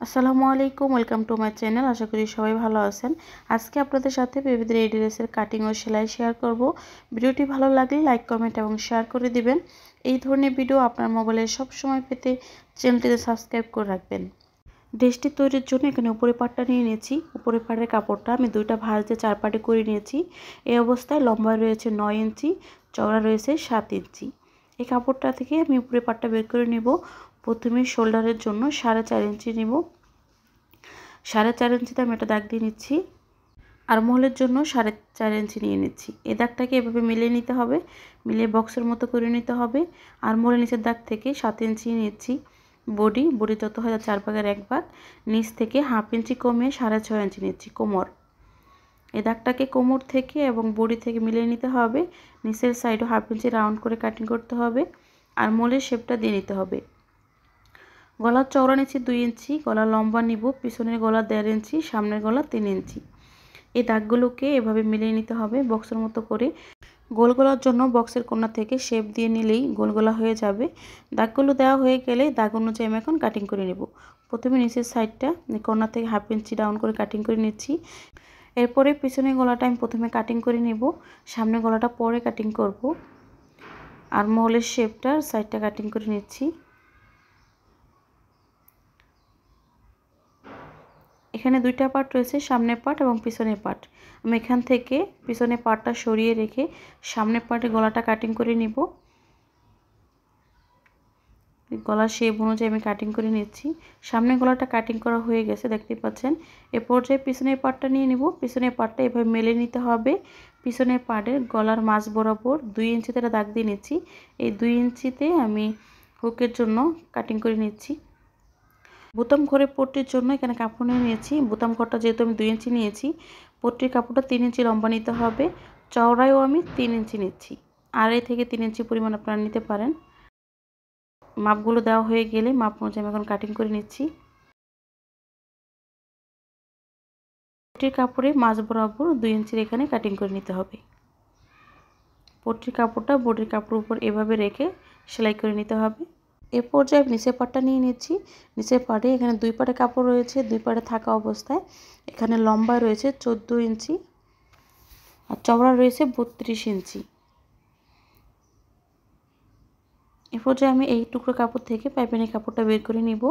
আসসালামু আলাইকুম, welcome to my channel. আশা করি সবাই ভালো আছেন। আজকে আপনাদের সাথে বেবিদের এই ড্রেসের কাটিং ও সেলাই শেয়ার করব। ভিডিওটি ভালো লাগলে লাইক, কমেন্ট এবং শেয়ার করে দিবেন। এই ধরনের ভিডিও আপনার মোবাইলে সব সময় পেতে চ্যানেলটিতে সাবস্ক্রাইব করে রাখবেন। ড্রেসটি তৈরির জন্য এখানে উপরে পাটটা নিয়ে নিয়েছি। উপরে পাটের কাপড়টা আমি দুইটা ভাঁজ দিয়ে 4 পাটে করে নিয়েছি। এই অবস্থায় লম্বা রয়েছে 9 ইঞ্চি, চওড়া রয়েছে 7 ইঞ্চি। এই কাপড়টা থেকে আমি উপরে পাটটা বের করে নিব। প্রথমে শোল্ডারের জন্য 4.5 ইঞ্চি নিব। 4.5 ইঞ্চিতে আমি একটা দাগ দিয়ে নিচ্ছি। আর্মহোলের জন্য 4.5 ইঞ্চি নিয়ে নিচ্ছি। এই দাগটাকে এভাবে মিলিয়ে নিতে হবে, মিলিয়ে বক্সের মতো করে নিতে হবে। আর্মহোলের নিচের দাগ থেকে 7 ইঞ্চি নিচ্ছি। বডি যত হয় 4 ভাগের 1 ভাগ, নিচ থেকে 1/2 ইঞ্চি কমিয়ে 6.5 ইঞ্চি নিচ্ছি। কোমর, এই দাগটাকে কোমর থেকে এবং বডি থেকে মিলিয়ে নিতে হবে। নিচের সাইডও 1/2 ইঞ্চি রাউন্ড করে কাটিং করতে হবে। আর্মহোলের শেপটা দিয়ে নিতে হবে। গলার চওড়া নিচ্ছি 2 ইঞ্চি, গলা লম্বা নিব, পিছনের গলা 1.5 ইঞ্চি, সামনের গলা 3 ইঞ্চি। এই দাগগুলোকে এভাবে মিলিয়ে নিতে হবে বক্সের মতো করে। গোল গলার জন্য বক্সের কোণা থেকে শেপ দিয়ে নিলেই গোল গলা হয়ে যাবে। দাগগুলো দেওয়া হয়ে গেলে দাগ অনুযায়ী আমি এখন কাটিং করে নেব। প্রথমে নিচের সাইডটা কোণা থেকে 1/2 ইঞ্চি ডাউন করে কাটিং করে নিচ্ছি। এরপরে পিছনের গলাটা আমি প্রথমে কাটিং করে নেব, সামনের গলাটা পরে কাটিং করব। আর্মহোলের শেপটার সাইডটা কাটিং করে নিচ্ছি। এখানে দুইটা পার্ট রয়েছে, সামনের পার্ট এবং পিছনের পার্ট। আমি এখান থেকে পিছনের পার্টটা সরিয়ে রেখে সামনের পার্টে গলাটা কাটিং করে নিব। গলার শেপ অনুযায়ী আমি কাটিং করে নিচ্ছি। সামনের গলাটা কাটিং করা হয়ে গেছে, দেখতে পাচ্ছেন। এ পর্যায়ে পিছনের পার্টটা নিয়ে নিব। পিছনের পার্টটা এভাবে মেলে নিতে হবে। পিছনের পার্টের গলার মাঝ বরাবর 2 ইঞ্চিতে একটা দাগ দিয়ে নিচ্ছি। এই 2 ইঞ্চিতে আমি হুকের জন্য কাটিং করে নিচ্ছি। বোতাম ঘরে পট্টির জন্য এখানে কাপড় নিয়ে নিয়েছি। বোতাম ঘরটা যেহেতু আমি 2 ইঞ্চি নিয়েছি, পট্টির কাপড়টা 3 ইঞ্চি লম্বা নিতে হবে। চওড়ায়ও আমি 3 ইঞ্চি নিচ্ছি। 2.5 থেকে 3 ইঞ্চি পরিমাণ আপনারা নিতে পারেন। মাপগুলো দেওয়া হয়ে গেলে মাপ অনুযায়ী আমি এখন কাটিং করে নিচ্ছি। পট্টির কাপড়ে মাঝ বরাবর 2 ইঞ্চির এখানে কাটিং করে নিতে হবে। পট্টির কাপড়টা বডির কাপড়ের উপর এভাবে রেখে সেলাই করে নিতে হবে। এ পর্যায়ে নিচের পাটটা নিয়ে নিচ্ছি। নিচের পাটে এখানে 2 পাটে কাপড় রয়েছে। 2 পাটে থাকা অবস্থায় এখানে লম্বা রয়েছে 14 ইঞ্চি আর চওড়া রয়েছে 32 ইঞ্চি। এ পর্যায়ে আমি এই টুকরো কাপড় থেকে পাইপিনের কাপড়টা বের করে নিব।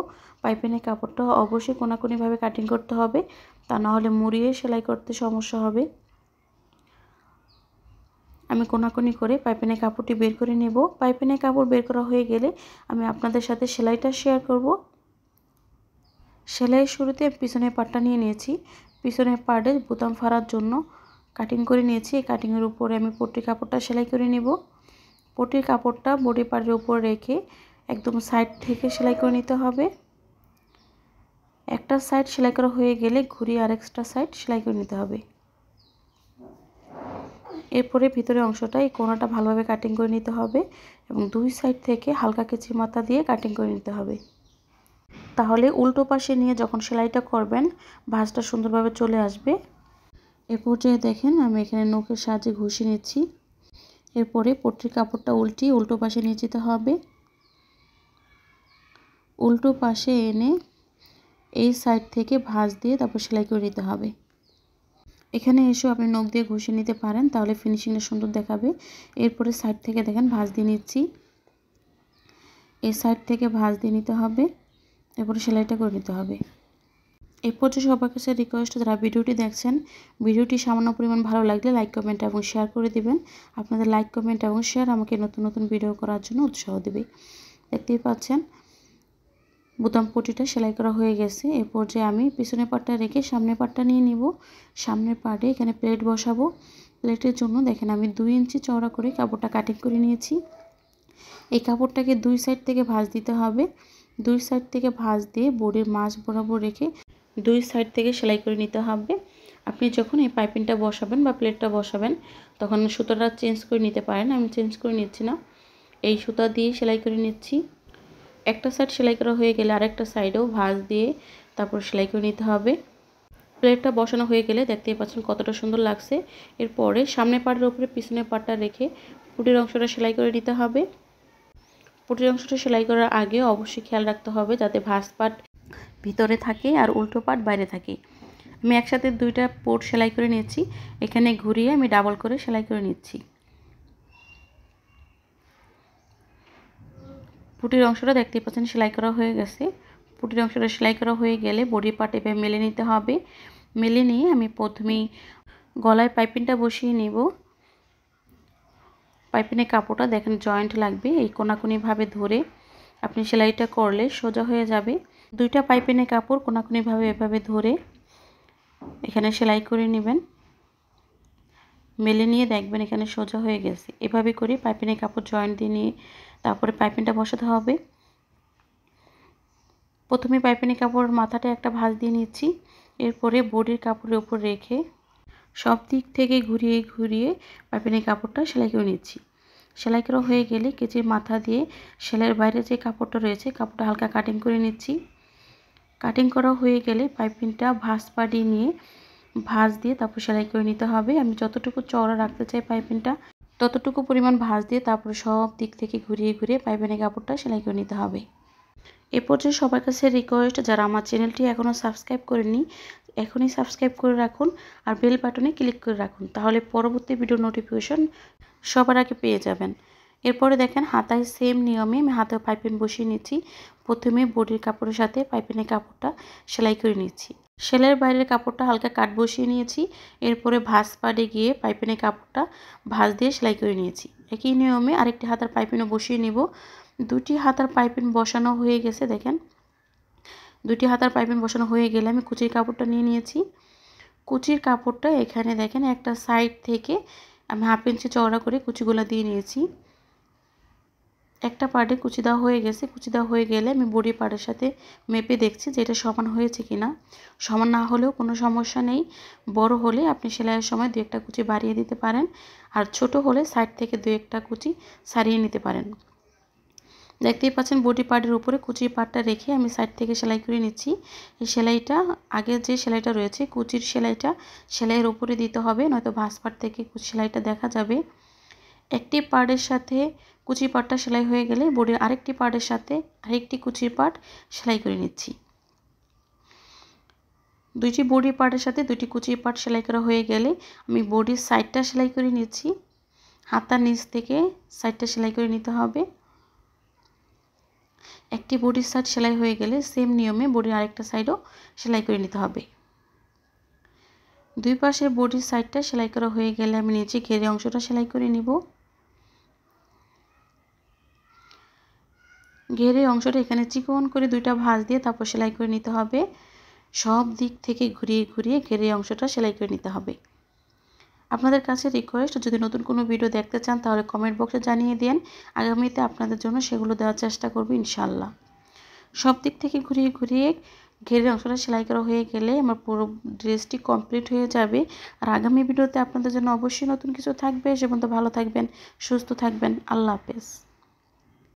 পাইপিনের কাপড়টা অবশ্যই কোনাকুনিভাবে কাটিং করতে হবে, তা না হলে মুড়িয়ে সেলাই করতে সমস্যা হবে। আমি কোনাকুনি করে পাইপিনের কাপড়টি বের করে নেব। পাইপিনের কাপড় বের করা হয়ে গেলে আমি আপনাদের সাথে সেলাইটা শেয়ার করব। সেলাইয়ের শুরুতে পিছনের পাটটা নিয়ে নিয়েছি। পিছনের পাড়ে বোতাম ফাড়ার জন্য কাটিং করে নিয়েছি। এই কাটিংয়ের উপরে আমি পট্টির কাপড়টা সেলাই করে নেব। পট্টির কাপড়টা বডি পার্টের উপর রেখে একদম সাইড থেকে সেলাই করে নিতে হবে। একটা সাইড সেলাই করা হয়ে গেলে ঘুরিয়ে আরেকটা সাইড সেলাই করে নিতে হবে। এরপরে ভিতরের অংশটা এই কোণাটা ভালোভাবে কাটিং করে নিতে হবে এবং 2 সাইড থেকে হালকা কেচি মাথা দিয়ে কাটিং করে নিতে হবে। তাহলে উল্টো পাশে নিয়ে যখন সেলাইটা করবেন ভাঁজটা সুন্দরভাবে চলে আসবে। এ পর্যায়ে দেখেন আমি এখানে নখের সাহায্যে ঘষে নিচ্ছি। এরপরে পট্টির কাপড়টা উল্টিয়ে উল্টো পাশে নিয়ে যেতে হবে। উল্টো পাশে এনে এই সাইড থেকে ভাঁজ দিয়ে তারপর সেলাই করে নিতে হবে। এখানে এসেও আপনি নখ দিয়ে ঘষে নিতে পারেন, তাহলে ফিনিশিংটা সুন্দর দেখাবে। এরপরে সাইড থেকে দেখেন ভাঁজ দিয়ে নিচ্ছি। এই সাইড থেকে ভাঁজ দিয়ে নিতে হবে, এরপরে সেলাইটা করে নিতে হবে। এই পর্যায়ে সবার কাছে রিকোয়েস্ট, যারা ভিডিওটি দেখছেন, ভিডিওটি সামান্য পরিমাণ ভালো লাগলে লাইক, কমেন্ট এবং শেয়ার করে দিবেন। আপনাদের লাইক, কমেন্ট এবং শেয়ার আমাকে নতুন নতুন ভিডিও করার জন্য উৎসাহ দেবে। দেখতেই পাচ্ছেন বোতাম পট্টিটা সেলাই করা হয়ে গেছে। এই পর্যায়ে আমি পিছনের পাটটা রেখে সামনের পাটটা নিয়ে নিব। সামনের পাটে এখানে প্লেট বসাবো। প্লেটের জন্য দেখেন আমি 2 ইঞ্চি চওড়া করে কাপড়টা কাটিং করে নিয়েছি। এই কাপড়টাকে 2 সাইড থেকে ভাঁজ দিতে হবে। 2 সাইড থেকে ভাঁজ দিয়ে বডির মাঝ বরাবর রেখে 2 সাইড থেকে সেলাই করে নিতে হবে। আপনি যখন এই পাইপিংটা বসাবেন বা প্লেটটা বসাবেন তখন সুতোটা চেঞ্জ করে নিতে পারেন। আমি চেঞ্জ করে নিচ্ছি না, এই সুতা দিয়ে সেলাই করে নিচ্ছি। একটা সাইড সেলাই করা হয়ে গেলে আরেকটা সাইডেও ভাঁজ দিয়ে তারপর সেলাই করে নিতে হবে। প্লেটটা বসানো হয়ে গেলে দেখতেই পাচ্ছেন কতটা সুন্দর লাগছে। এরপরে সামনের পাটের উপরে পিছনের পাটটা রেখে পুটির অংশটা সেলাই করে নিতে হবে। পুটির অংশটা সেলাই করার আগে অবশ্যই খেয়াল রাখতে হবে যাতে ভাঁজ পাট ভিতরে থাকে আর উল্টো পাট বাইরে থাকে। আমি একসাথে দুইটা পোর্ট সেলাই করে নিয়েছি। এখানে ঘুরিয়ে আমি ডাবল করে সেলাই করে নিচ্ছি। পুটির অংশটা দেখতেই পাচ্ছেন সেলাই করা হয়ে গেছে। পুটির অংশটা সেলাই করা হয়ে গেলে বডি পার্ট এভাবে মেলে নিতে হবে। মেলে নিয়ে আমি প্রথমেই গলায় পাইপিংটা বসিয়ে নেব। পাইপিংয়ের কাপড়টা দেখেন জয়েন্ট লাগবে, এই কোনাকুনিভাবে ধরে আপনি সেলাইটা করলে সোজা হয়ে যাবে। দুইটা পাইপিংয়ের কাপড় কোনাকুনিভাবে এভাবে ধরে এখানে সেলাই করে নেবেন। মেলে নিয়ে দেখবেন এখানে সোজা হয়ে গেছে। এভাবে করে পাইপিংয়ের কাপড় জয়েন্ট দিয়ে নিয়ে তারপরে পাইপিংটা বসাতে হবে। প্রথমে পাইপিংয়ের কাপড়ের মাথাটা একটা ভাঁজ দিয়ে নিচ্ছি। এরপরে বডির কাপড়ের উপর রেখে সব দিক থেকে ঘুরিয়ে ঘুরিয়ে পাইপিংয়ের কাপড়টা সেলাই করে নিচ্ছি। সেলাই করা হয়ে গেলে কেচির মাথা দিয়ে সেলাইয়ের বাইরে যে কাপড়টা রয়েছে কাপড়টা হালকা কাটিং করে নিচ্ছি। কাটিং করা হয়ে গেলে পাইপিংটা ভাঁজ পাড়িয়ে নিয়ে ভাঁজ দিয়ে তারপর সেলাই করে নিতে হবে। আমি যতটুকু চওড়া রাখতে চাই পাইপিংটা ততটুকু পরিমাণ ভাঁজ দিয়ে তারপরে সব দিক থেকে ঘুরিয়ে ঘুরিয়ে পাইপিংয়ের কাপড়টা সেলাই করে নিতে হবে। এ পর্যায়ে সবার কাছে রিকোয়েস্ট, যারা আমার চ্যানেলটি এখনও সাবস্ক্রাইব করেননি এখনই সাবস্ক্রাইব করে রাখুন আর বেল বাটনে ক্লিক করে রাখুন, তাহলে পরবর্তী ভিডিও নোটিফিকেশন সবার আগে পেয়ে যাবেন। এরপরে দেখেন হাতায় সেম নিয়মে আমি হাতে পাইপিং বসিয়ে নিচ্ছি। প্রথমে বডির কাপড়ের সাথে পাইপিংয়ের কাপড়টা সেলাই করে নিচ্ছি। সেলাইয়ের বাইরের কাপড়টা হালকা কাট বসিয়ে নিয়েছি। এরপরে ভাঁজ পাড়ে গিয়ে পাইপিংয়ের কাপড়টা ভাঁজ দিয়ে সেলাই করে নিয়েছি। একই নিয়মে আরেকটি হাতার পাইপিংও বসিয়ে নেব। দুটি হাতার পাইপিং বসানো হয়ে গেছে। দেখেন দুটি হাতার পাইপিং বসানো হয়ে গেলে আমি কুচির কাপড়টা নিয়ে নিয়েছি। কুচির কাপড়টা এখানে দেখেন একটা সাইড থেকে আমি 1/2 ইঞ্চি চওড়া করে কুচিগুলো দিয়ে নিয়েছি। একটা পার্টে কুচি দেওয়া হয়ে গেছে। কুচি দেওয়া হয়ে গেলে আমি বডি পার্টের সাথে মেপে দেখছি যে এটা সমান হয়েছে কিনা। সমান না হলেও কোনো সমস্যা নেই। বড় হলে আপনি সেলাইয়ের সময় 2-1টা কুচি বাড়িয়ে দিতে পারেন, আর ছোট হলে সাইড থেকে 2-1টা কুচি ছাড়িয়ে নিতে পারেন। দেখতেই পাচ্ছেন বডি পার্টের উপরে কুচির পার্টটা রেখে আমি সাইড থেকে সেলাই করে নিচ্ছি। এই সেলাইটা আগের যে সেলাইটা রয়েছে কুচির সেলাইটা সেলাইয়ের উপরে দিতে হবে, নয়তো ভাঁজ পার্ট থেকে সেলাইটা দেখা যাবে। একটি পার্টের সাথে কুচি পার্টটা সেলাই হয়ে গেলে বডির আরেকটি পার্টের সাথে আরেকটি কুচির পার্ট সেলাই করে নিচ্ছি। দুইটি বডি পার্টের সাথে দুইটি কুচির পার্ট সেলাই করা হয়ে গেলে আমি বডির সাইডটা সেলাই করে নিচ্ছি। হাতার নিচ থেকে সাইডটা সেলাই করে নিতে হবে। একটি বডির সাইড সেলাই হয়ে গেলে সেম নিয়মে বডির আরেকটা সাইডও সেলাই করে নিতে হবে। দুই পাশের বডির সাইডটা সেলাই করা হয়ে গেলে আমি নিচে ঘেরে অংশটা সেলাই করে নিব। ঘেরে অংশটা এখানে চিকন করে দুইটা ভাঁজ দিয়ে তারপর সেলাই করে নিতে হবে। সব দিক থেকে ঘুরিয়ে ঘুরিয়ে ঘেরে অংশটা সেলাই করে নিতে হবে। আপনাদের কাছে রিকোয়েস্ট, যদি নতুন কোনো ভিডিও দেখতে চান তাহলে কমেন্ট বক্সে জানিয়ে দিন। আগামীতে আপনাদের জন্য সেগুলো দেওয়ার চেষ্টা করব ইনশাল্লাহ। সব দিক থেকে ঘুরিয়ে ঘুরিয়ে ঘেরের অংশটা সেলাই করা হয়ে গেলে আমার পুরো ড্রেসটি কমপ্লিট হয়ে যাবে। আর আগামী ভিডিওতে আপনাদের জন্য অবশ্যই নতুন কিছু থাকবে। সে পর্যন্ত ভালো থাকবেন, সুস্থ থাকবেন। আল্লাহ হাফেজ।